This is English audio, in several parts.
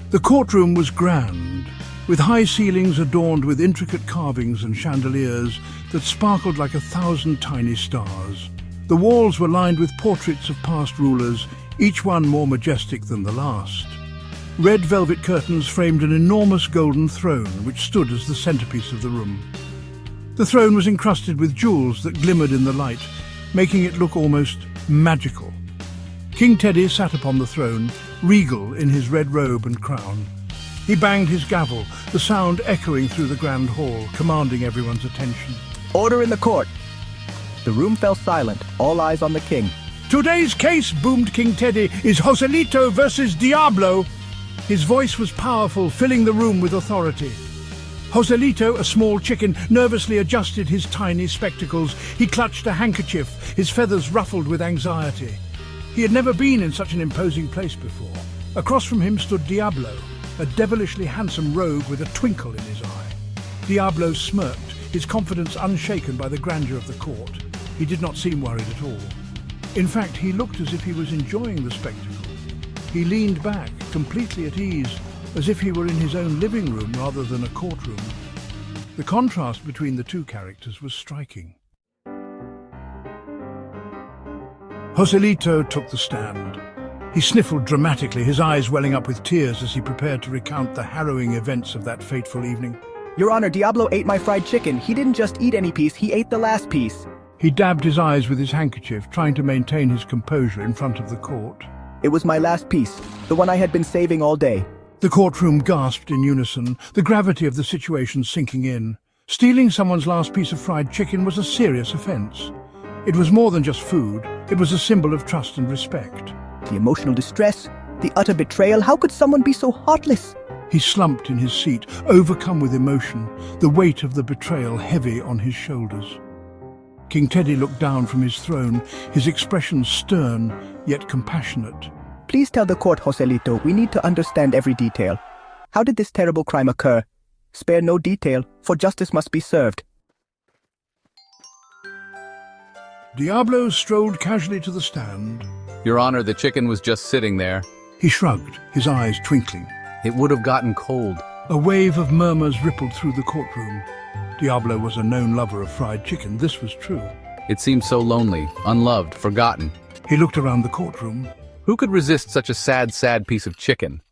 The courtroom was grand, with high ceilings adorned with intricate carvings and chandeliers that sparkled like 1,000 tiny stars. The walls were lined with portraits of past rulers, each one more majestic than the last. Red velvet curtains framed an enormous golden throne which stood as the centerpiece of the room. The throne was encrusted with jewels that glimmered in the light, making it look almost magical. King Teddy sat upon the throne, regal in his red robe and crown. He banged his gavel, the sound echoing through the grand hall, commanding everyone's attention. Order in the court. The room fell silent, all eyes on the king. Today's case, boomed King Teddy, is Joselito versus Diablo. His voice was powerful, filling the room with authority. Joselito, a small chicken, nervously adjusted his tiny spectacles. He clutched a handkerchief, his feathers ruffled with anxiety. He had never been in such an imposing place before. Across from him stood Diablo, a devilishly handsome rogue with a twinkle in his eye. Diablo smirked, his confidence unshaken by the grandeur of the court. He did not seem worried at all. In fact, he looked as if he was enjoying the spectacle. He leaned back, completely at ease, as if he were in his own living room rather than a courtroom. The contrast between the two characters was striking. Joselito took the stand. He sniffled dramatically, his eyes welling up with tears as he prepared to recount the harrowing events of that fateful evening. Your Honor, Diablo ate my fried chicken. He didn't just eat any piece, he ate the last piece. He dabbed his eyes with his handkerchief, trying to maintain his composure in front of the court. It was my last piece, the one I had been saving all day. The courtroom gasped in unison, the gravity of the situation sinking in. Stealing someone's last piece of fried chicken was a serious offense. It was more than just food, it was a symbol of trust and respect. The emotional distress, the utter betrayal, how could someone be so heartless? He slumped in his seat, overcome with emotion, the weight of the betrayal heavy on his shoulders. King Teddy looked down from his throne, his expression stern, yet compassionate. Please tell the court, Joselito, we need to understand every detail. How did this terrible crime occur? Spare no detail, for justice must be served. Diablo strolled casually to the stand. Your Honor, the chicken was just sitting there. He shrugged, his eyes twinkling. It would have gotten cold. A wave of murmurs rippled through the courtroom. Diablo was a known lover of fried chicken, this was true. It seemed so lonely, unloved, forgotten. He looked around the courtroom. Who could resist such a sad, sad piece of chicken?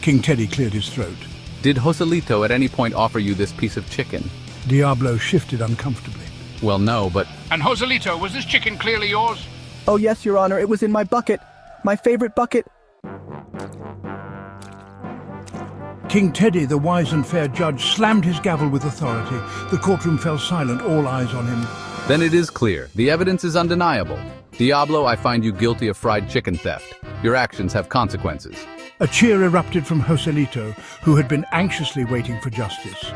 King Teddy cleared his throat. Did Joselito at any point offer you this piece of chicken? Diablo shifted uncomfortably. Well, no, but... And Joselito, was this chicken clearly yours? Oh yes, Your Honor, it was in my bucket. My favorite bucket. King Teddy, the wise and fair judge, slammed his gavel with authority. The courtroom fell silent, all eyes on him. Then it is clear. The evidence is undeniable. Diablo, I find you guilty of fried chicken theft. Your actions have consequences. A cheer erupted from Joselito, who had been anxiously waiting for justice.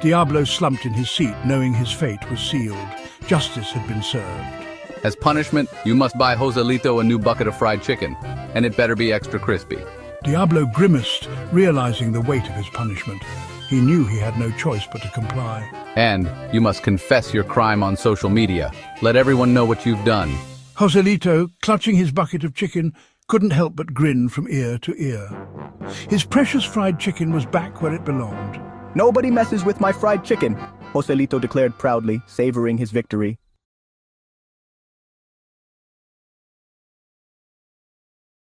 Diablo slumped in his seat, knowing his fate was sealed. Justice had been served. As punishment, you must buy Joselito a new bucket of fried chicken, and it better be extra crispy. Diablo grimaced, realizing the weight of his punishment. He knew he had no choice but to comply. And you must confess your crime on social media. Let everyone know what you've done. Joselito, clutching his bucket of chicken, couldn't help but grin from ear to ear. His precious fried chicken was back where it belonged. Nobody messes with my fried chicken, Joselito declared proudly, savoring his victory.